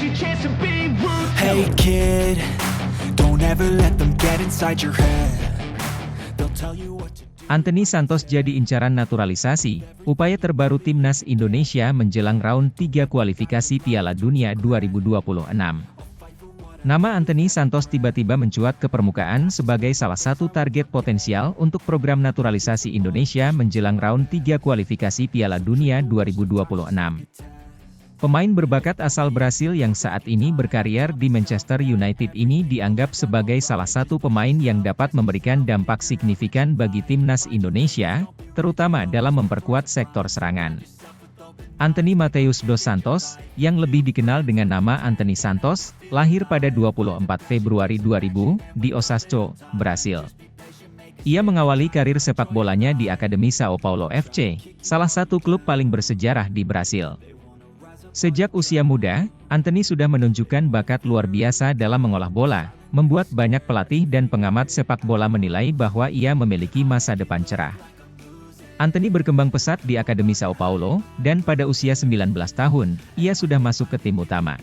your chance to be rude. Hey kid, don't ever let them get inside your head. They'll tell you what to do. Anthony Santos jadi incaran naturalisasi, upaya terbaru Timnas Indonesia menjelang round 3 kualifikasi Piala Dunia 2026. Nama Anthony Santos tiba-tiba mencuat ke permukaan sebagai salah satu target potensial untuk program naturalisasi Indonesia menjelang round 3 kualifikasi Piala Dunia 2026. Pemain berbakat asal Brasil yang saat ini berkarier di Manchester United ini dianggap sebagai salah satu pemain yang dapat memberikan dampak signifikan bagi Timnas Indonesia, terutama dalam memperkuat sektor serangan. Anthony Mateus dos Santos, yang lebih dikenal dengan nama Anthony Santos, lahir pada 24 Februari 2000, di Osasco, Brasil. Ia mengawali karir sepak bolanya di Akademi Sao Paulo FC, salah satu klub paling bersejarah di Brasil. Sejak usia muda, Anthony sudah menunjukkan bakat luar biasa dalam mengolah bola, membuat banyak pelatih dan pengamat sepak bola menilai bahwa ia memiliki masa depan cerah. Anthony berkembang pesat di Akademi Sao Paulo, dan pada usia 19 tahun, ia sudah masuk ke tim utama.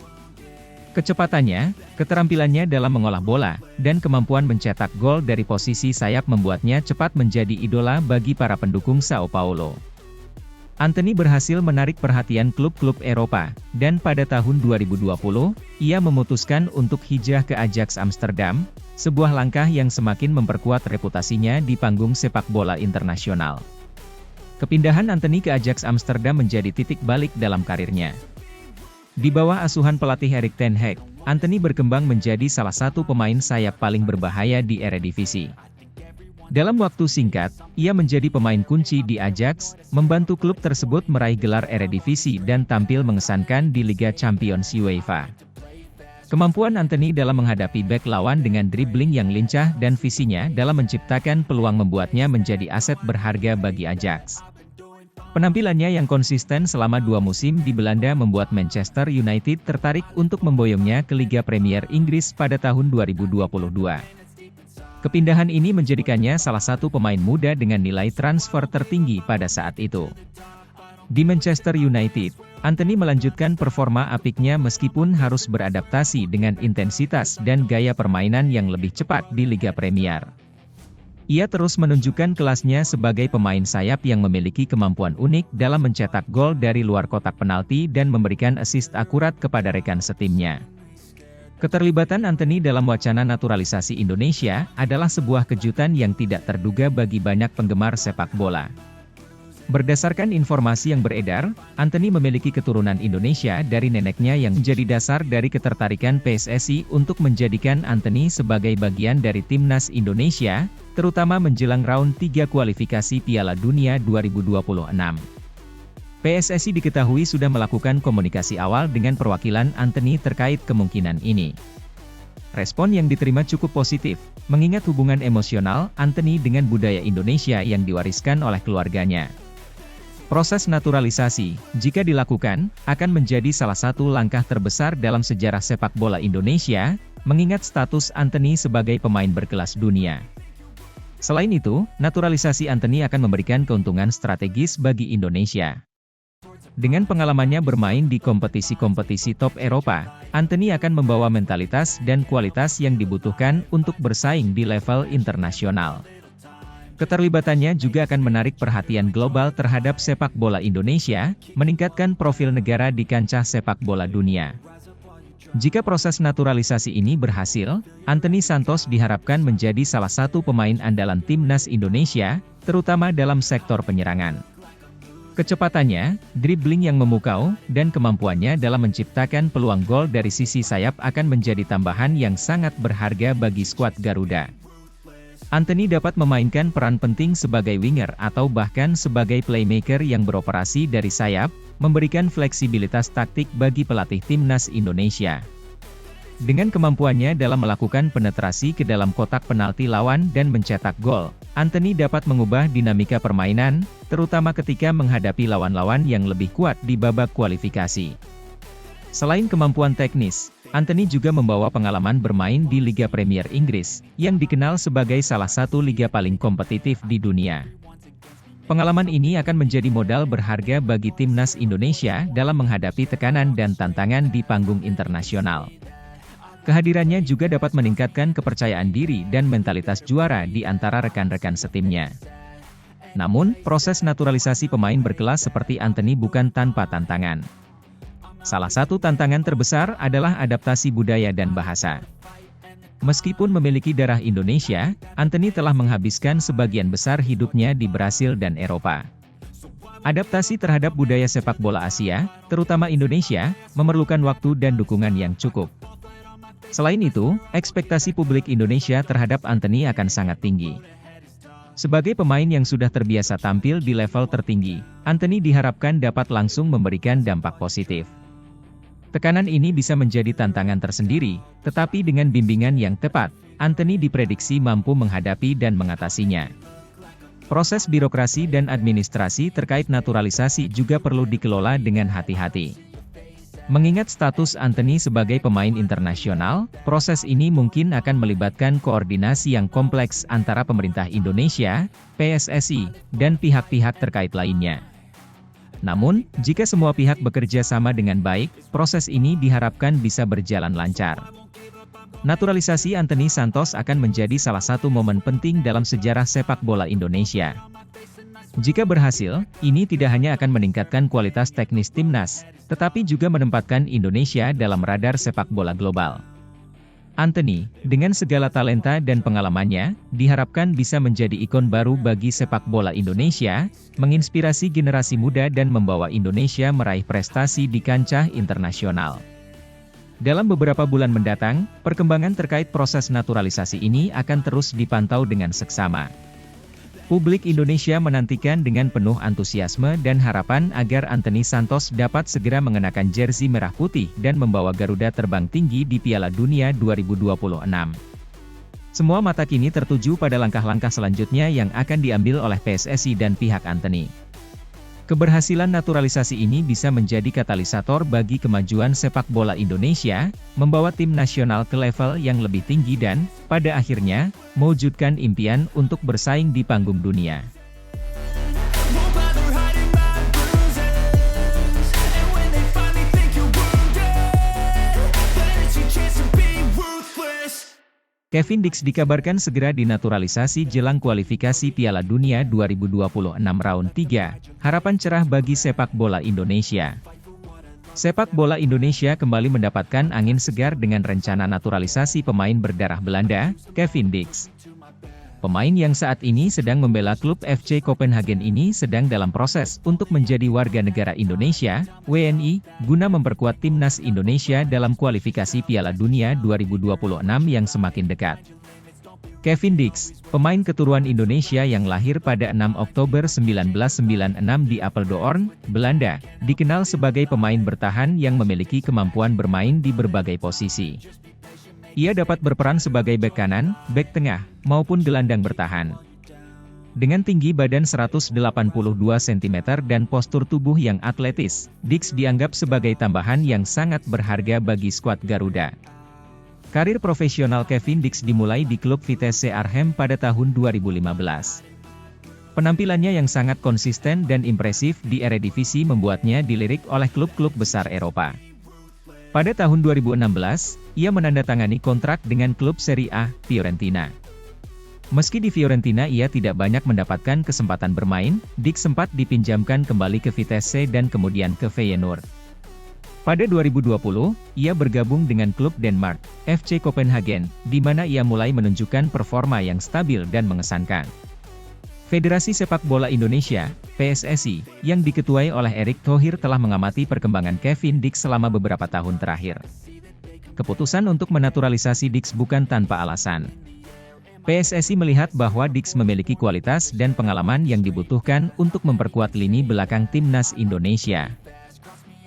Kecepatannya, keterampilannya dalam mengolah bola, dan kemampuan mencetak gol dari posisi sayap membuatnya cepat menjadi idola bagi para pendukung Sao Paulo. Anthony berhasil menarik perhatian klub-klub Eropa, dan pada tahun 2020, ia memutuskan untuk hijrah ke Ajax Amsterdam, sebuah langkah yang semakin memperkuat reputasinya di panggung sepak bola internasional. Kepindahan Anthony ke Ajax Amsterdam menjadi titik balik dalam karirnya. Di bawah asuhan pelatih Erik ten Hag, Anthony berkembang menjadi salah satu pemain sayap paling berbahaya di Eredivisie. Dalam waktu singkat, ia menjadi pemain kunci di Ajax, membantu klub tersebut meraih gelar Eredivisie dan tampil mengesankan di Liga Champions UEFA. Kemampuan Anthony dalam menghadapi bek lawan dengan dribbling yang lincah dan visinya dalam menciptakan peluang membuatnya menjadi aset berharga bagi Ajax. Penampilannya yang konsisten selama 2 musim di Belanda membuat Manchester United tertarik untuk memboyongnya ke Liga Premier Inggris pada tahun 2022. Kepindahan ini menjadikannya salah satu pemain muda dengan nilai transfer tertinggi pada saat itu. Di Manchester United, Anthony melanjutkan performa apiknya meskipun harus beradaptasi dengan intensitas dan gaya permainan yang lebih cepat di Liga Premier. Ia terus menunjukkan kelasnya sebagai pemain sayap yang memiliki kemampuan unik dalam mencetak gol dari luar kotak penalti dan memberikan assist akurat kepada rekan setimnya. Keterlibatan Anthony dalam wacana naturalisasi Indonesia adalah sebuah kejutan yang tidak terduga bagi banyak penggemar sepak bola. Berdasarkan informasi yang beredar, Anthony memiliki keturunan Indonesia dari neneknya yang menjadi dasar dari ketertarikan PSSI untuk menjadikan Anthony sebagai bagian dari Timnas Indonesia, terutama menjelang round 3 kualifikasi Piala Dunia 2026. PSSI diketahui sudah melakukan komunikasi awal dengan perwakilan Anthony terkait kemungkinan ini. Respon yang diterima cukup positif, mengingat hubungan emosional Anthony dengan budaya Indonesia yang diwariskan oleh keluarganya. Proses naturalisasi, jika dilakukan, akan menjadi salah satu langkah terbesar dalam sejarah sepak bola Indonesia, mengingat status Anthony sebagai pemain berkelas dunia. Selain itu, naturalisasi Anthony akan memberikan keuntungan strategis bagi Indonesia. Dengan pengalamannya bermain di kompetisi-kompetisi top Eropa, Anthony akan membawa mentalitas dan kualitas yang dibutuhkan untuk bersaing di level internasional. Keterlibatannya juga akan menarik perhatian global terhadap sepak bola Indonesia, meningkatkan profil negara di kancah sepak bola dunia. Jika proses naturalisasi ini berhasil, Anthony Santos diharapkan menjadi salah satu pemain andalan Timnas Indonesia, terutama dalam sektor penyerangan. Kecepatannya, dribbling yang memukau, dan kemampuannya dalam menciptakan peluang gol dari sisi sayap akan menjadi tambahan yang sangat berharga bagi skuad Garuda. Anthony dapat memainkan peran penting sebagai winger atau bahkan sebagai playmaker yang beroperasi dari sayap, memberikan fleksibilitas taktik bagi pelatih Timnas Indonesia. Dengan kemampuannya dalam melakukan penetrasi ke dalam kotak penalti lawan dan mencetak gol, Anthony dapat mengubah dinamika permainan, terutama ketika menghadapi lawan-lawan yang lebih kuat di babak kualifikasi. Selain kemampuan teknis, Anthony juga membawa pengalaman bermain di Liga Premier Inggris, yang dikenal sebagai salah satu liga paling kompetitif di dunia. Pengalaman ini akan menjadi modal berharga bagi timnas Indonesia dalam menghadapi tekanan dan tantangan di panggung internasional. Kehadirannya juga dapat meningkatkan kepercayaan diri dan mentalitas juara di antara rekan-rekan setimnya. Namun, proses naturalisasi pemain berkelas seperti Anthony bukan tanpa tantangan. Salah satu tantangan terbesar adalah adaptasi budaya dan bahasa. Meskipun memiliki darah Indonesia, Anthony telah menghabiskan sebagian besar hidupnya di Brasil dan Eropa. Adaptasi terhadap budaya sepak bola Asia, terutama Indonesia, memerlukan waktu dan dukungan yang cukup. Selain itu, ekspektasi publik Indonesia terhadap Anthony akan sangat tinggi. Sebagai pemain yang sudah terbiasa tampil di level tertinggi, Anthony diharapkan dapat langsung memberikan dampak positif. Tekanan ini bisa menjadi tantangan tersendiri, tetapi dengan bimbingan yang tepat, Anthony diprediksi mampu menghadapi dan mengatasinya. Proses birokrasi dan administrasi terkait naturalisasi juga perlu dikelola dengan hati-hati. Mengingat status Anthony sebagai pemain internasional, proses ini mungkin akan melibatkan koordinasi yang kompleks antara pemerintah Indonesia, PSSI, dan pihak-pihak terkait lainnya. Namun, jika semua pihak bekerja sama dengan baik, proses ini diharapkan bisa berjalan lancar. Naturalisasi Anthony Santos akan menjadi salah satu momen penting dalam sejarah sepak bola Indonesia. Jika berhasil, ini tidak hanya akan meningkatkan kualitas teknis timnas, tetapi juga menempatkan Indonesia dalam radar sepak bola global. Anthony, dengan segala talenta dan pengalamannya, diharapkan bisa menjadi ikon baru bagi sepak bola Indonesia, menginspirasi generasi muda dan membawa Indonesia meraih prestasi di kancah internasional. Dalam beberapa bulan mendatang, perkembangan terkait proses naturalisasi ini akan terus dipantau dengan seksama. Publik Indonesia menantikan dengan penuh antusiasme dan harapan agar Anthony Santos dapat segera mengenakan jersey merah putih dan membawa Garuda terbang tinggi di Piala Dunia 2026. Semua mata kini tertuju pada langkah-langkah selanjutnya yang akan diambil oleh PSSI dan pihak Anthony. Keberhasilan naturalisasi ini bisa menjadi katalisator bagi kemajuan sepak bola Indonesia, membawa tim nasional ke level yang lebih tinggi dan, pada akhirnya, mewujudkan impian untuk bersaing di panggung dunia. Kevin Dix dikabarkan segera dinaturalisasi jelang kualifikasi Piala Dunia 2026 Round 3, harapan cerah bagi sepak bola Indonesia. Sepak bola Indonesia kembali mendapatkan angin segar dengan rencana naturalisasi pemain berdarah Belanda, Kevin Dix. Pemain yang saat ini sedang membela klub FC Copenhagen ini sedang dalam proses untuk menjadi warga negara Indonesia, WNI, guna memperkuat timnas Indonesia dalam kualifikasi Piala Dunia 2026 yang semakin dekat. Kevin Dix, pemain keturunan Indonesia yang lahir pada 6 Oktober 1996 di Apeldoorn, Belanda, dikenal sebagai pemain bertahan yang memiliki kemampuan bermain di berbagai posisi. Ia dapat berperan sebagai bek kanan, bek tengah, maupun gelandang bertahan. Dengan tinggi badan 182 cm dan postur tubuh yang atletis, Dix dianggap sebagai tambahan yang sangat berharga bagi skuad Garuda. Karir profesional Kevin Dix dimulai di klub Vitesse Arnhem pada tahun 2015. Penampilannya yang sangat konsisten dan impresif di Eredivisie membuatnya dilirik oleh klub-klub besar Eropa. Pada tahun 2016, ia menandatangani kontrak dengan klub Serie A, Fiorentina. Meski di Fiorentina ia tidak banyak mendapatkan kesempatan bermain, Dix sempat dipinjamkan kembali ke Vitesse dan kemudian ke Feyenoord. Pada 2020, ia bergabung dengan klub Denmark, FC Copenhagen, di mana ia mulai menunjukkan performa yang stabil dan mengesankan. Federasi Sepak Bola Indonesia, PSSI, yang diketuai oleh Erick Thohir telah mengamati perkembangan Kevin Dix selama beberapa tahun terakhir. Keputusan untuk menaturalisasi Dix bukan tanpa alasan. PSSI melihat bahwa Dix memiliki kualitas dan pengalaman yang dibutuhkan untuk memperkuat lini belakang timnas Indonesia.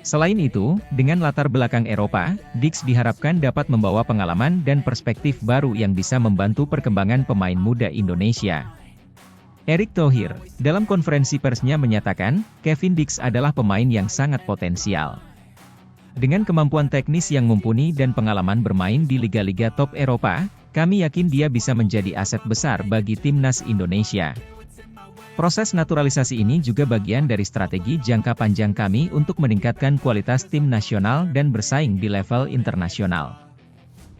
Selain itu, dengan latar belakang Eropa, Dix diharapkan dapat membawa pengalaman dan perspektif baru yang bisa membantu perkembangan pemain muda Indonesia. Erick Thohir, dalam konferensi persnya menyatakan, Kevin Dix adalah pemain yang sangat potensial. Dengan kemampuan teknis yang mumpuni dan pengalaman bermain di liga-liga top Eropa, kami yakin dia bisa menjadi aset besar bagi timnas Indonesia. Proses naturalisasi ini juga bagian dari strategi jangka panjang kami untuk meningkatkan kualitas tim nasional dan bersaing di level internasional.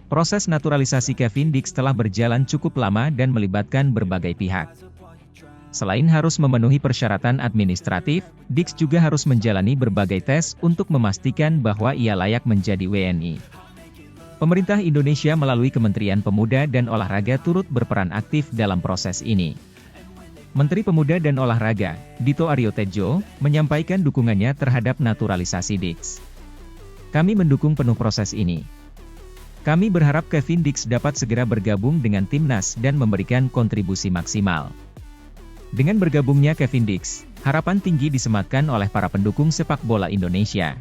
Proses naturalisasi Kevin Dix telah berjalan cukup lama dan melibatkan berbagai pihak. Selain harus memenuhi persyaratan administratif, Dix juga harus menjalani berbagai tes untuk memastikan bahwa ia layak menjadi WNI. Pemerintah Indonesia melalui Kementerian Pemuda dan Olahraga turut berperan aktif dalam proses ini. Menteri Pemuda dan Olahraga, Dito Aryo Tejo, menyampaikan dukungannya terhadap naturalisasi Dix. Kami mendukung penuh proses ini. Kami berharap Kevin Dix dapat segera bergabung dengan timnas dan memberikan kontribusi maksimal. Dengan bergabungnya Kevin Dix, harapan tinggi disematkan oleh para pendukung sepak bola Indonesia.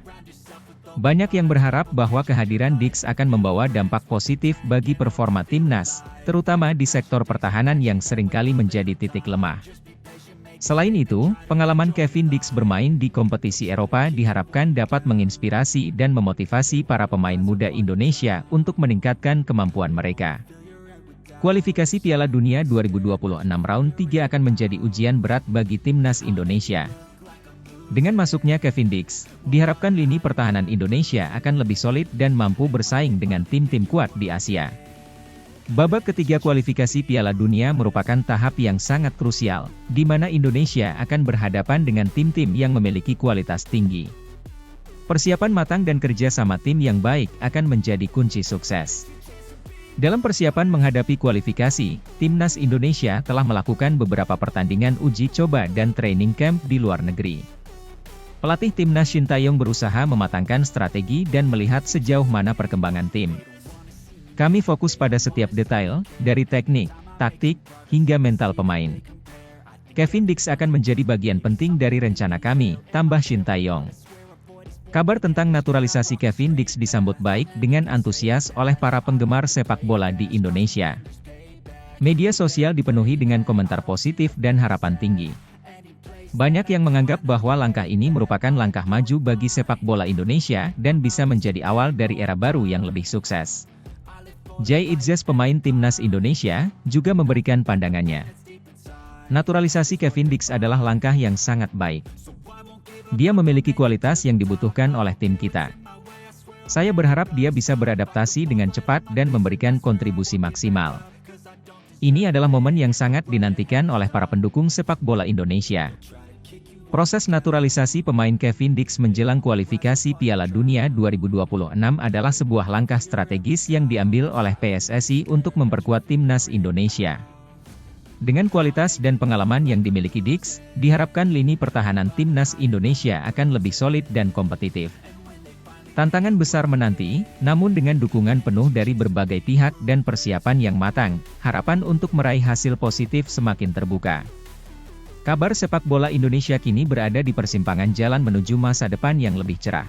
Banyak yang berharap bahwa kehadiran Dix akan membawa dampak positif bagi performa timnas, terutama di sektor pertahanan yang seringkali menjadi titik lemah. Selain itu, pengalaman Kevin Dix bermain di kompetisi Eropa diharapkan dapat menginspirasi dan memotivasi para pemain muda Indonesia untuk meningkatkan kemampuan mereka. Kualifikasi Piala Dunia 2026 Round 3 akan menjadi ujian berat bagi timnas Indonesia. Dengan masuknya Kevin Dix, diharapkan lini pertahanan Indonesia akan lebih solid dan mampu bersaing dengan tim-tim kuat di Asia. Babak ketiga kualifikasi Piala Dunia merupakan tahap yang sangat krusial, di mana Indonesia akan berhadapan dengan tim-tim yang memiliki kualitas tinggi. Persiapan matang dan kerja sama tim yang baik akan menjadi kunci sukses. Dalam persiapan menghadapi kualifikasi, timnas Indonesia telah melakukan beberapa pertandingan uji coba dan training camp di luar negeri. Pelatih timnas Shin Tae-yong berusaha mematangkan strategi dan melihat sejauh mana perkembangan tim. Kami fokus pada setiap detail, dari teknik, taktik, hingga mental pemain. Kevin Dix akan menjadi bagian penting dari rencana kami, tambah Shin Tae-yong. Kabar tentang naturalisasi Kevin Dix disambut baik dengan antusias oleh para penggemar sepak bola di Indonesia. Media sosial dipenuhi dengan komentar positif dan harapan tinggi. Banyak yang menganggap bahwa langkah ini merupakan langkah maju bagi sepak bola Indonesia dan bisa menjadi awal dari era baru yang lebih sukses. Jay Itzes, pemain timnas Indonesia, juga memberikan pandangannya. Naturalisasi Kevin Dix adalah langkah yang sangat baik. Dia memiliki kualitas yang dibutuhkan oleh tim kita. Saya berharap dia bisa beradaptasi dengan cepat dan memberikan kontribusi maksimal. Ini adalah momen yang sangat dinantikan oleh para pendukung sepak bola Indonesia. Proses naturalisasi pemain Kevin Dix menjelang kualifikasi Piala Dunia 2026 adalah sebuah langkah strategis yang diambil oleh PSSI untuk memperkuat timnas Indonesia. Dengan kualitas dan pengalaman yang dimiliki Dix, diharapkan lini pertahanan timnas Indonesia akan lebih solid dan kompetitif. Tantangan besar menanti, namun dengan dukungan penuh dari berbagai pihak dan persiapan yang matang, harapan untuk meraih hasil positif semakin terbuka. Kabar sepak bola Indonesia kini berada di persimpangan jalan menuju masa depan yang lebih cerah.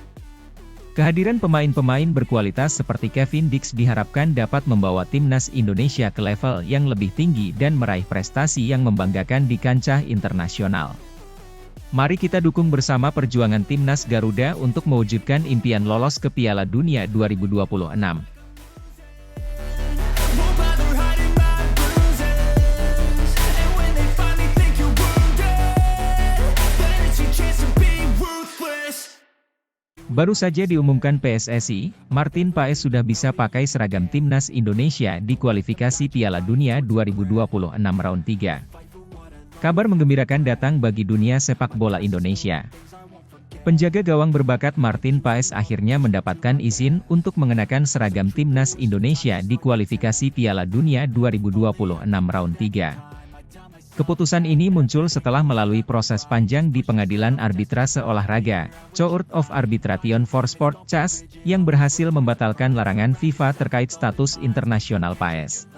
Kehadiran pemain-pemain berkualitas seperti Kevin Dix diharapkan dapat membawa timnas Indonesia ke level yang lebih tinggi dan meraih prestasi yang membanggakan di kancah internasional. Mari kita dukung bersama perjuangan timnas Garuda untuk mewujudkan impian lolos ke Piala Dunia 2026. Baru saja diumumkan PSSI, Martin Paes sudah bisa pakai seragam timnas Indonesia di kualifikasi Piala Dunia 2026 Round 3. Kabar menggembirakan datang bagi dunia sepak bola Indonesia. Penjaga gawang berbakat Martin Paes akhirnya mendapatkan izin untuk mengenakan seragam timnas Indonesia di kualifikasi Piala Dunia 2026 Round 3. Keputusan ini muncul setelah melalui proses panjang di Pengadilan Arbitrase Olahraga, Court of Arbitration for Sport (CAS), yang berhasil membatalkan larangan FIFA terkait status internasional Paes.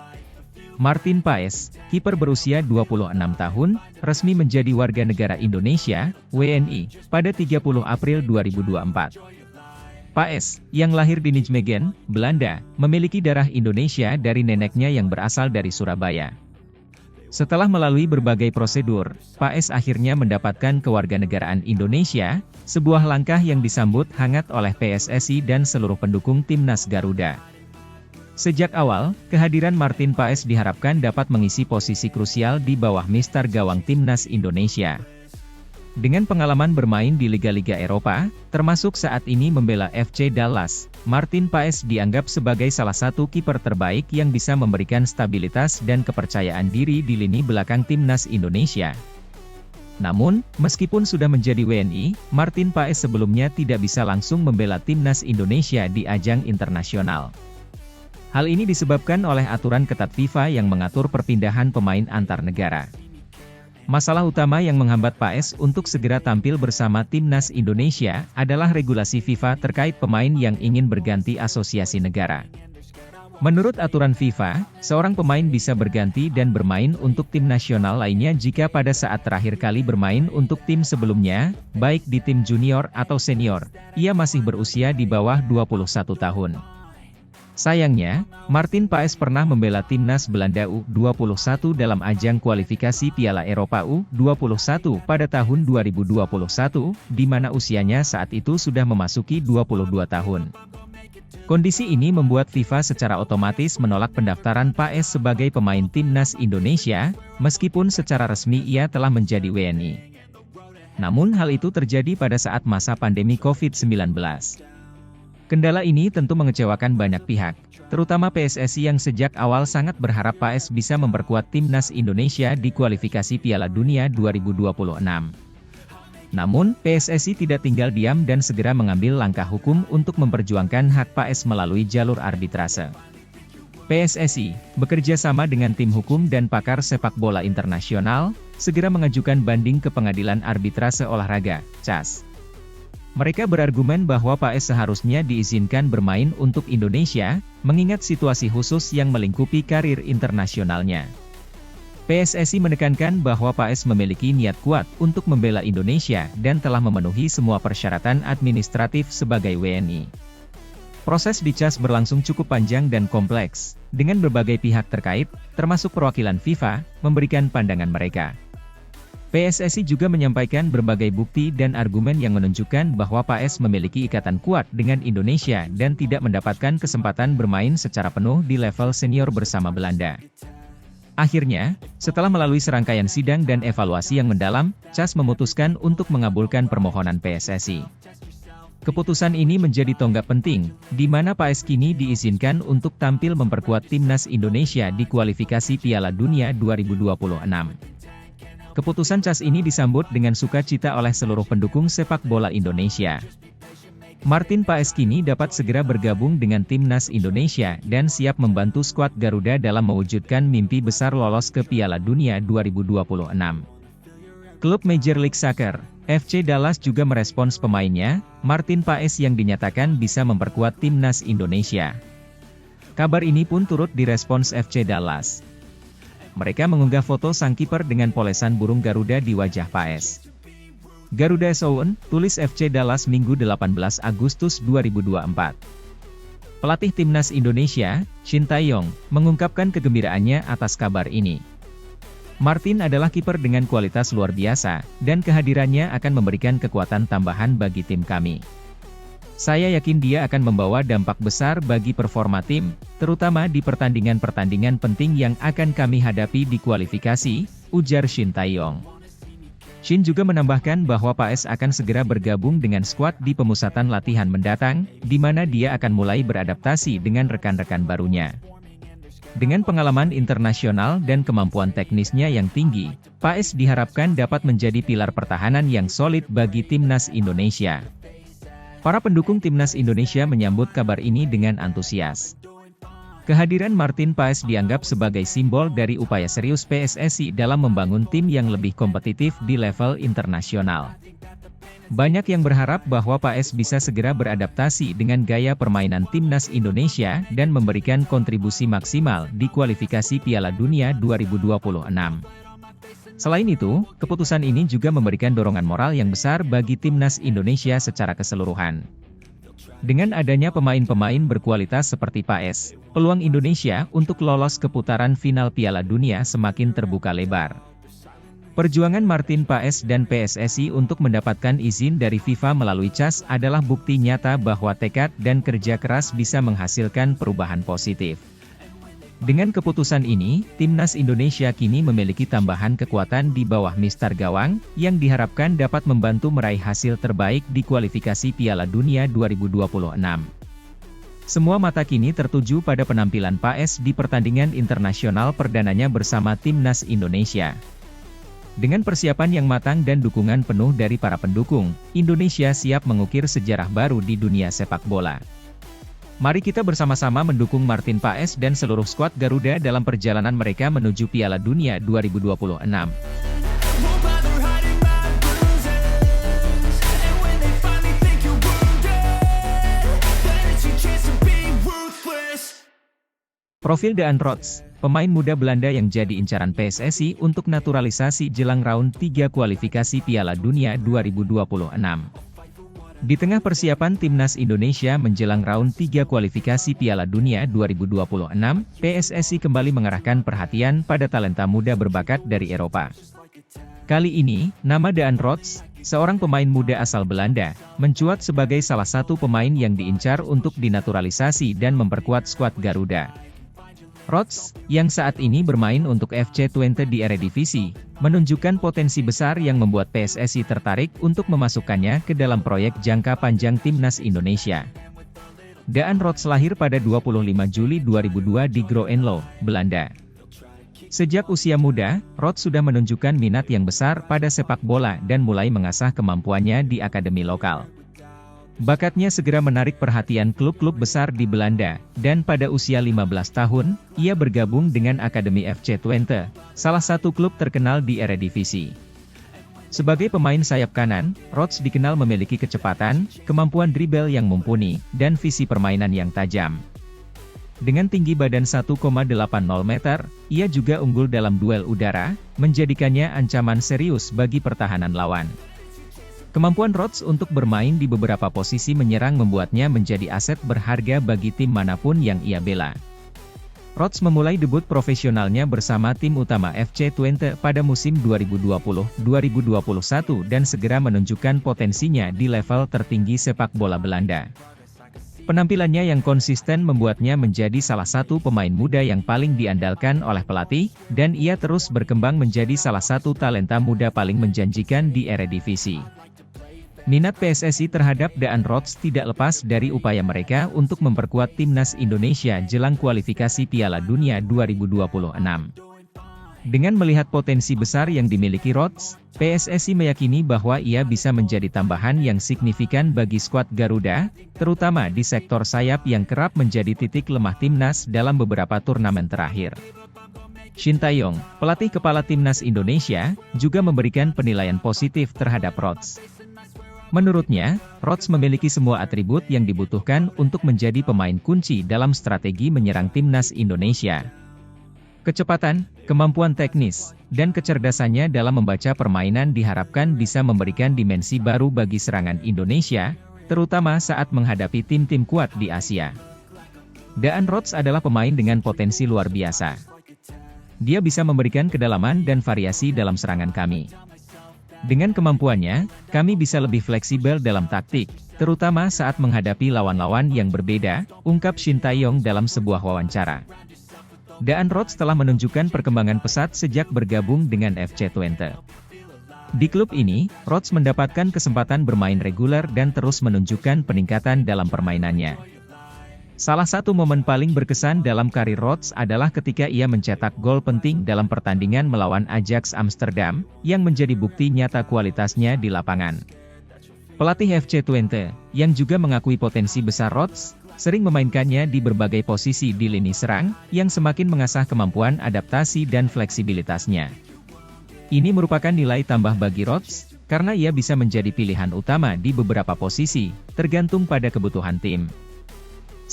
Martin Paes, kiper berusia 26 tahun, resmi menjadi warga negara Indonesia, WNI, pada 30 April 2024. Paes, yang lahir di Nijmegen, Belanda, memiliki darah Indonesia dari neneknya yang berasal dari Surabaya. Setelah melalui berbagai prosedur, Paes akhirnya mendapatkan kewarganegaraan Indonesia, sebuah langkah yang disambut hangat oleh PSSI dan seluruh pendukung timnas Garuda. Sejak awal, kehadiran Martin Paes diharapkan dapat mengisi posisi krusial di bawah mister gawang timnas Indonesia. Dengan pengalaman bermain di liga-liga Eropa, termasuk saat ini membela FC Dallas, Martin Paes dianggap sebagai salah satu kiper terbaik yang bisa memberikan stabilitas dan kepercayaan diri di lini belakang timnas Indonesia. Namun, meskipun sudah menjadi WNI, Martin Paes sebelumnya tidak bisa langsung membela timnas Indonesia di ajang internasional. Hal ini disebabkan oleh aturan ketat FIFA yang mengatur perpindahan pemain antar negara. Masalah utama yang menghambat Paes untuk segera tampil bersama timnas Indonesia adalah regulasi FIFA terkait pemain yang ingin berganti asosiasi negara. Menurut aturan FIFA, seorang pemain bisa berganti dan bermain untuk tim nasional lainnya jika pada saat terakhir kali bermain untuk tim sebelumnya, baik di tim junior atau senior, ia masih berusia di bawah 21 tahun. Sayangnya, Martin Paes pernah membela timnas Belanda U21 dalam ajang kualifikasi Piala Eropa U21 pada tahun 2021, di mana usianya saat itu sudah memasuki 22 tahun. Kondisi ini membuat FIFA secara otomatis menolak pendaftaran Paes sebagai pemain timnas Indonesia, meskipun secara resmi ia telah menjadi WNI. Namun hal itu terjadi pada saat masa pandemi COVID-19. Kendala ini tentu mengecewakan banyak pihak, terutama PSSI yang sejak awal sangat berharap Paes bisa memperkuat timnas Indonesia di kualifikasi Piala Dunia 2026. Namun, PSSI tidak tinggal diam dan segera mengambil langkah hukum untuk memperjuangkan hak Paes melalui jalur arbitrase. PSSI, bekerja sama dengan tim hukum dan pakar sepak bola internasional, segera mengajukan banding ke Pengadilan Arbitrase Olahraga, CAS. Mereka berargumen bahwa Paes seharusnya diizinkan bermain untuk Indonesia, mengingat situasi khusus yang melingkupi karir internasionalnya. PSSI menekankan bahwa Paes memiliki niat kuat untuk membela Indonesia dan telah memenuhi semua persyaratan administratif sebagai WNI. Proses di CAS berlangsung cukup panjang dan kompleks, dengan berbagai pihak terkait, termasuk perwakilan FIFA, memberikan pandangan mereka. PSSI juga menyampaikan berbagai bukti dan argumen yang menunjukkan bahwa Paes memiliki ikatan kuat dengan Indonesia dan tidak mendapatkan kesempatan bermain secara penuh di level senior bersama Belanda. Akhirnya, setelah melalui serangkaian sidang dan evaluasi yang mendalam, CAS memutuskan untuk mengabulkan permohonan PSSI. Keputusan ini menjadi tonggak penting, di mana Paes kini diizinkan untuk tampil memperkuat timnas Indonesia di kualifikasi Piala Dunia 2026. Keputusan CAS ini disambut dengan sukacita oleh seluruh pendukung sepak bola Indonesia. Martin Paes kini dapat segera bergabung dengan timnas Indonesia dan siap membantu skuad Garuda dalam mewujudkan mimpi besar lolos ke Piala Dunia 2026. Klub Major League Soccer, FC Dallas juga merespons pemainnya, Martin Paes yang dinyatakan bisa memperkuat timnas Indonesia. Kabar ini pun turut direspons FC Dallas. Mereka mengunggah foto sang kiper dengan polesan burung Garuda di wajah Paes. Garuda Sound, tulis FC Dallas Minggu 18 Agustus 2024. Pelatih timnas Indonesia, Shin Tae-yong, mengungkapkan kegembiraannya atas kabar ini. Martin adalah kiper dengan kualitas luar biasa, dan kehadirannya akan memberikan kekuatan tambahan bagi tim kami. Saya yakin dia akan membawa dampak besar bagi performa tim, terutama di pertandingan-pertandingan penting yang akan kami hadapi di kualifikasi, ujar Shin Tae-yong. Shin juga menambahkan bahwa Paes akan segera bergabung dengan skuad di pemusatan latihan mendatang, di mana dia akan mulai beradaptasi dengan rekan-rekan barunya. Dengan pengalaman internasional dan kemampuan teknisnya yang tinggi, Paes diharapkan dapat menjadi pilar pertahanan yang solid bagi timnas Indonesia. Para pendukung timnas Indonesia menyambut kabar ini dengan antusias. Kehadiran Martin Paes dianggap sebagai simbol dari upaya serius PSSI dalam membangun tim yang lebih kompetitif di level internasional. Banyak yang berharap bahwa Paes bisa segera beradaptasi dengan gaya permainan timnas Indonesia dan memberikan kontribusi maksimal di kualifikasi Piala Dunia 2026. Selain itu, keputusan ini juga memberikan dorongan moral yang besar bagi timnas Indonesia secara keseluruhan. Dengan adanya pemain-pemain berkualitas seperti Paes, peluang Indonesia untuk lolos ke putaran final Piala Dunia semakin terbuka lebar. Perjuangan Martin Paes dan PSSI untuk mendapatkan izin dari FIFA melalui CAS adalah bukti nyata bahwa tekad dan kerja keras bisa menghasilkan perubahan positif. Dengan keputusan ini, Timnas Indonesia kini memiliki tambahan kekuatan di bawah Mister Gawang, yang diharapkan dapat membantu meraih hasil terbaik di kualifikasi Piala Dunia 2026. Semua mata kini tertuju pada penampilan Paes di pertandingan internasional perdananya bersama Timnas Indonesia. Dengan persiapan yang matang dan dukungan penuh dari para pendukung, Indonesia siap mengukir sejarah baru di dunia sepak bola. Mari kita bersama-sama mendukung Martin Paes dan seluruh skuad Garuda dalam perjalanan mereka menuju Piala Dunia 2026. Profil Daan Rots, pemain muda Belanda yang jadi incaran PSSI untuk naturalisasi jelang round 3 kualifikasi Piala Dunia 2026. Di tengah persiapan Timnas Indonesia menjelang round 3 kualifikasi Piala Dunia 2026, PSSI kembali mengarahkan perhatian pada talenta muda berbakat dari Eropa. Kali ini, nama Daan Rots, seorang pemain muda asal Belanda, mencuat sebagai salah satu pemain yang diincar untuk dinaturalisasi dan memperkuat skuad Garuda. Rots, yang saat ini bermain untuk FC Twente di Eredivisie, menunjukkan potensi besar yang membuat PSSI tertarik untuk memasukkannya ke dalam proyek jangka panjang Timnas Indonesia. Daan Rots lahir pada 25 Juli 2002 di Groenlo, Belanda. Sejak usia muda, Rots sudah menunjukkan minat yang besar pada sepak bola dan mulai mengasah kemampuannya di akademi lokal. Bakatnya segera menarik perhatian klub-klub besar di Belanda, dan pada usia 15 tahun, ia bergabung dengan Akademi FC Twente, salah satu klub terkenal di Eredivisie. Sebagai pemain sayap kanan, Rots dikenal memiliki kecepatan, kemampuan dribble yang mumpuni, dan visi permainan yang tajam. Dengan tinggi badan 1,80 meter, ia juga unggul dalam duel udara, menjadikannya ancaman serius bagi pertahanan lawan. Kemampuan Rots untuk bermain di beberapa posisi menyerang membuatnya menjadi aset berharga bagi tim manapun yang ia bela. Rots memulai debut profesionalnya bersama tim utama FC Twente pada musim 2020-2021 dan segera menunjukkan potensinya di level tertinggi sepak bola Belanda. Penampilannya yang konsisten membuatnya menjadi salah satu pemain muda yang paling diandalkan oleh pelatih, dan ia terus berkembang menjadi salah satu talenta muda paling menjanjikan di Eredivisie. Minat PSSI terhadap Daan Rots tidak lepas dari upaya mereka untuk memperkuat Timnas Indonesia jelang kualifikasi Piala Dunia 2026. Dengan melihat potensi besar yang dimiliki Rots, PSSI meyakini bahwa ia bisa menjadi tambahan yang signifikan bagi skuad Garuda, terutama di sektor sayap yang kerap menjadi titik lemah Timnas dalam beberapa turnamen terakhir. Shin Tae-yong, pelatih kepala Timnas Indonesia, juga memberikan penilaian positif terhadap Rots. Menurutnya, Rots memiliki semua atribut yang dibutuhkan untuk menjadi pemain kunci dalam strategi menyerang Timnas Indonesia. Kecepatan, kemampuan teknis, dan kecerdasannya dalam membaca permainan diharapkan bisa memberikan dimensi baru bagi serangan Indonesia, terutama saat menghadapi tim-tim kuat di Asia. Daan Rots adalah pemain dengan potensi luar biasa. Dia bisa memberikan kedalaman dan variasi dalam serangan kami. Dengan kemampuannya, kami bisa lebih fleksibel dalam taktik, terutama saat menghadapi lawan-lawan yang berbeda, ungkap Shin Tae-yong dalam sebuah wawancara. Daan Rots telah menunjukkan perkembangan pesat sejak bergabung dengan FC Twente. Di klub ini, Rots mendapatkan kesempatan bermain reguler dan terus menunjukkan peningkatan dalam permainannya. Salah satu momen paling berkesan dalam karir Rots adalah ketika ia mencetak gol penting dalam pertandingan melawan Ajax Amsterdam, yang menjadi bukti nyata kualitasnya di lapangan. Pelatih FC Twente, yang juga mengakui potensi besar Rots, sering memainkannya di berbagai posisi di lini serang, yang semakin mengasah kemampuan adaptasi dan fleksibilitasnya. Ini merupakan nilai tambah bagi Rots, karena ia bisa menjadi pilihan utama di beberapa posisi, tergantung pada kebutuhan tim.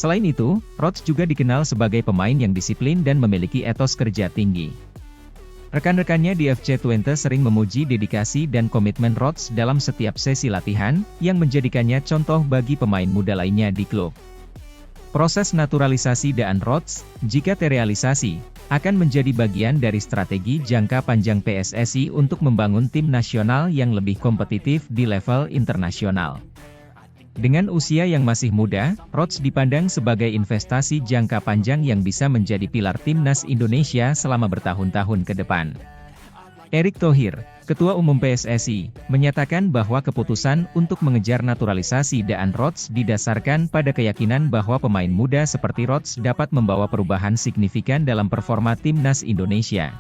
Selain itu, Rots juga dikenal sebagai pemain yang disiplin dan memiliki etos kerja tinggi. Rekan-rekannya di FC Twente sering memuji dedikasi dan komitmen Rots dalam setiap sesi latihan, yang menjadikannya contoh bagi pemain muda lainnya di klub. Proses naturalisasi Daan Rots, jika terrealisasi, akan menjadi bagian dari strategi jangka panjang PSSI untuk membangun tim nasional yang lebih kompetitif di level internasional. Dengan usia yang masih muda, Rodgers dipandang sebagai investasi jangka panjang yang bisa menjadi pilar timnas Indonesia selama bertahun-tahun ke depan. Erick Thohir, Ketua Umum PSSI, menyatakan bahwa keputusan untuk mengejar naturalisasi Daan Rodgers didasarkan pada keyakinan bahwa pemain muda seperti Rodgers dapat membawa perubahan signifikan dalam performa timnas Indonesia.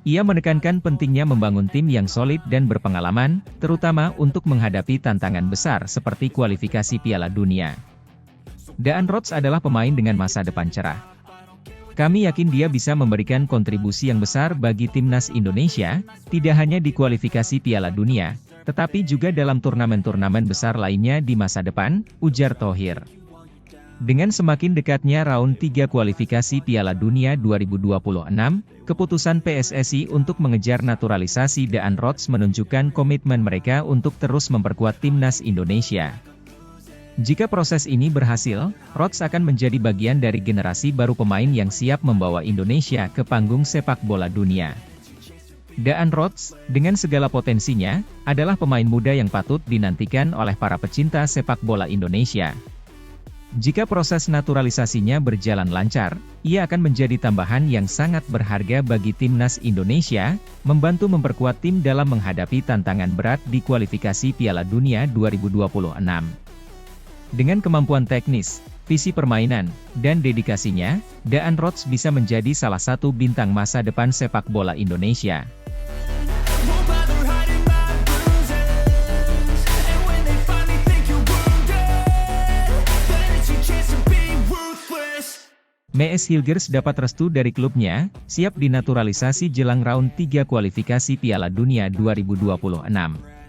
Ia menekankan pentingnya membangun tim yang solid dan berpengalaman, terutama untuk menghadapi tantangan besar seperti kualifikasi Piala Dunia. Daan Rodgers adalah pemain dengan masa depan cerah. Kami yakin dia bisa memberikan kontribusi yang besar bagi timnas Indonesia, tidak hanya di kualifikasi Piala Dunia, tetapi juga dalam turnamen-turnamen besar lainnya di masa depan, ujar Thohir. Dengan semakin dekatnya round 3 kualifikasi Piala Dunia 2026, keputusan PSSI untuk mengejar naturalisasi Daan Rodgers menunjukkan komitmen mereka untuk terus memperkuat timnas Indonesia. Jika proses ini berhasil, Rodgers akan menjadi bagian dari generasi baru pemain yang siap membawa Indonesia ke panggung sepak bola dunia. Daan Rodgers, dengan segala potensinya, adalah pemain muda yang patut dinantikan oleh para pecinta sepak bola Indonesia. Jika proses naturalisasinya berjalan lancar, ia akan menjadi tambahan yang sangat berharga bagi timnas Indonesia, membantu memperkuat tim dalam menghadapi tantangan berat di kualifikasi Piala Dunia 2026. Dengan kemampuan teknis, visi permainan, dan dedikasinya, Daan Rodgers bisa menjadi salah satu bintang masa depan sepak bola Indonesia. Mees Hilgers dapat restu dari klubnya, siap dinaturalisasi jelang round 3 kualifikasi Piala Dunia 2026.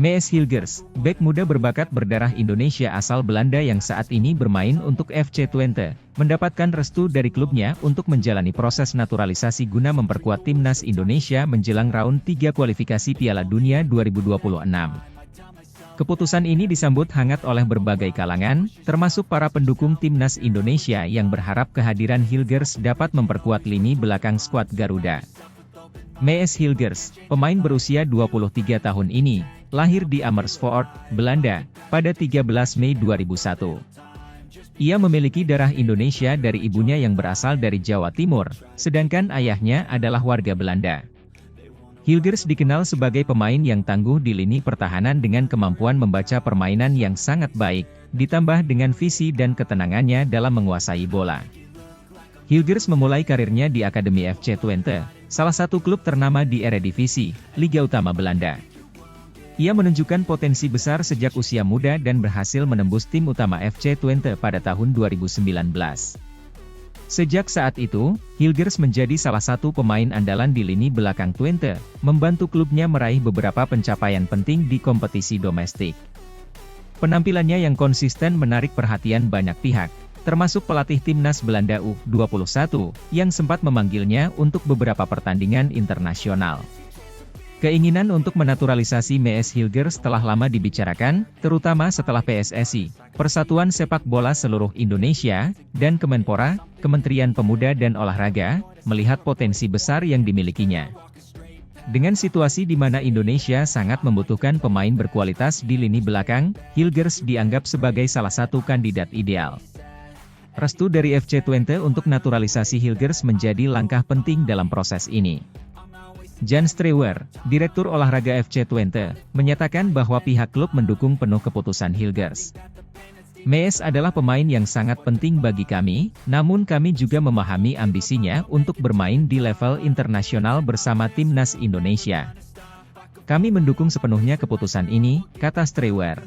Mees Hilgers, bek muda berbakat berdarah Indonesia asal Belanda yang saat ini bermain untuk FC Twente, mendapatkan restu dari klubnya untuk menjalani proses naturalisasi guna memperkuat timnas Indonesia menjelang round 3 kualifikasi Piala Dunia 2026. Keputusan ini disambut hangat oleh berbagai kalangan, termasuk para pendukung timnas Indonesia yang berharap kehadiran Hilgers dapat memperkuat lini belakang skuad Garuda. Mees Hilgers, pemain berusia 23 tahun ini, lahir di Amersfoort, Belanda, pada 13 Mei 2001. Ia memiliki darah Indonesia dari ibunya yang berasal dari Jawa Timur, sedangkan ayahnya adalah warga Belanda. Hilgers dikenal sebagai pemain yang tangguh di lini pertahanan dengan kemampuan membaca permainan yang sangat baik, ditambah dengan visi dan ketenangannya dalam menguasai bola. Hilgers memulai karirnya di Akademi FC Twente, salah satu klub ternama di Eredivisie, Liga Utama Belanda. Ia menunjukkan potensi besar sejak usia muda dan berhasil menembus tim utama FC Twente pada tahun 2019. Sejak saat itu, Hilgers menjadi salah satu pemain andalan di lini belakang Twente, membantu klubnya meraih beberapa pencapaian penting di kompetisi domestik. Penampilannya yang konsisten menarik perhatian banyak pihak, termasuk pelatih timnas Belanda U21, yang sempat memanggilnya untuk beberapa pertandingan internasional. Keinginan untuk menaturalisasi Mees Hilgers telah lama dibicarakan, terutama setelah PSSI, Persatuan Sepak Bola Seluruh Indonesia, dan Kemenpora, Kementerian Pemuda dan Olahraga, melihat potensi besar yang dimilikinya. Dengan situasi di mana Indonesia sangat membutuhkan pemain berkualitas di lini belakang, Hilgers dianggap sebagai salah satu kandidat ideal. Restu dari FC Twente untuk naturalisasi Hilgers menjadi langkah penting dalam proses ini. Jan Strewer, Direktur Olahraga FC Twente, menyatakan bahwa pihak klub mendukung penuh keputusan Hilgers. Mees adalah pemain yang sangat penting bagi kami, namun kami juga memahami ambisinya untuk bermain di level internasional bersama timnas Indonesia. Kami mendukung sepenuhnya keputusan ini, kata Strewer.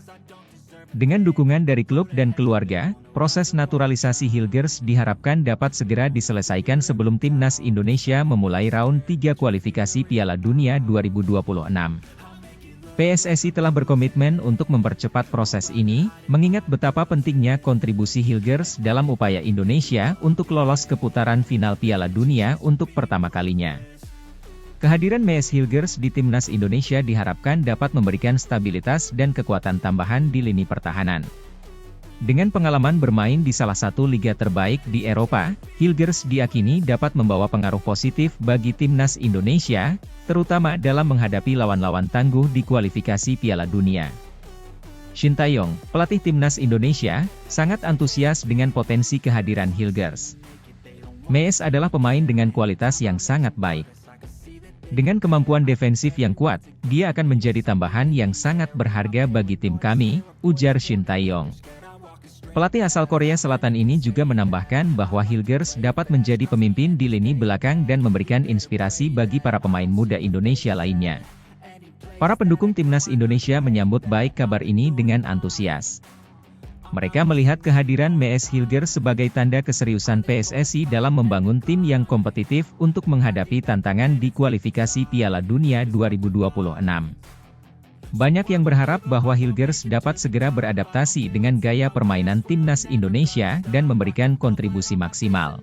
Dengan dukungan dari klub dan keluarga, proses naturalisasi Hilgers diharapkan dapat segera diselesaikan sebelum timnas Indonesia memulai round 3 kualifikasi Piala Dunia 2026. PSSI telah berkomitmen untuk mempercepat proses ini, mengingat betapa pentingnya kontribusi Hilgers dalam upaya Indonesia untuk lolos ke putaran final Piala Dunia untuk pertama kalinya. Kehadiran Mees Hilgers di timnas Indonesia diharapkan dapat memberikan stabilitas dan kekuatan tambahan di lini pertahanan. Dengan pengalaman bermain di salah satu liga terbaik di Eropa, Hilgers diakini dapat membawa pengaruh positif bagi timnas Indonesia, terutama dalam menghadapi lawan-lawan tangguh di kualifikasi Piala Dunia. Shin Tae-yong, pelatih timnas Indonesia, sangat antusias dengan potensi kehadiran Hilgers. Mees adalah pemain dengan kualitas yang sangat baik. Dengan kemampuan defensif yang kuat, dia akan menjadi tambahan yang sangat berharga bagi tim kami, ujar Shin Tae-yong. Pelatih asal Korea Selatan ini juga menambahkan bahwa Hilgers dapat menjadi pemimpin di lini belakang dan memberikan inspirasi bagi para pemain muda Indonesia lainnya. Para pendukung timnas Indonesia menyambut baik kabar ini dengan antusias. Mereka melihat kehadiran Mees Hilgers sebagai tanda keseriusan PSSI dalam membangun tim yang kompetitif untuk menghadapi tantangan di kualifikasi Piala Dunia 2026. Banyak yang berharap bahwa Hilgers dapat segera beradaptasi dengan gaya permainan timnas Indonesia dan memberikan kontribusi maksimal.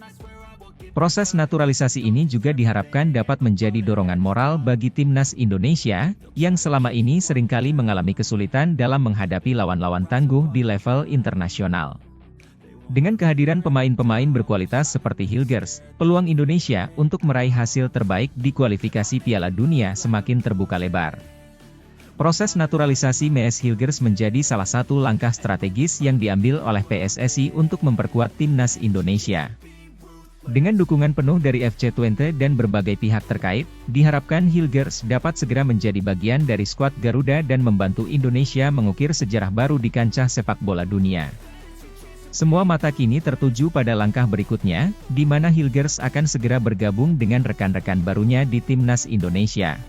Proses naturalisasi ini juga diharapkan dapat menjadi dorongan moral bagi timnas Indonesia, yang selama ini seringkali mengalami kesulitan dalam menghadapi lawan-lawan tangguh di level internasional. Dengan kehadiran pemain-pemain berkualitas seperti Hilgers, peluang Indonesia untuk meraih hasil terbaik di kualifikasi Piala Dunia semakin terbuka lebar. Proses naturalisasi Mees Hilgers menjadi salah satu langkah strategis yang diambil oleh PSSI untuk memperkuat timnas Indonesia. Dengan dukungan penuh dari FC Twente dan berbagai pihak terkait, diharapkan Hilgers dapat segera menjadi bagian dari skuad Garuda dan membantu Indonesia mengukir sejarah baru di kancah sepak bola dunia. Semua mata kini tertuju pada langkah berikutnya, di mana Hilgers akan segera bergabung dengan rekan-rekan barunya di timnas Indonesia.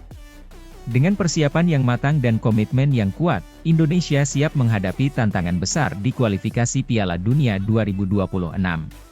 Dengan persiapan yang matang dan komitmen yang kuat, Indonesia siap menghadapi tantangan besar di kualifikasi Piala Dunia 2026.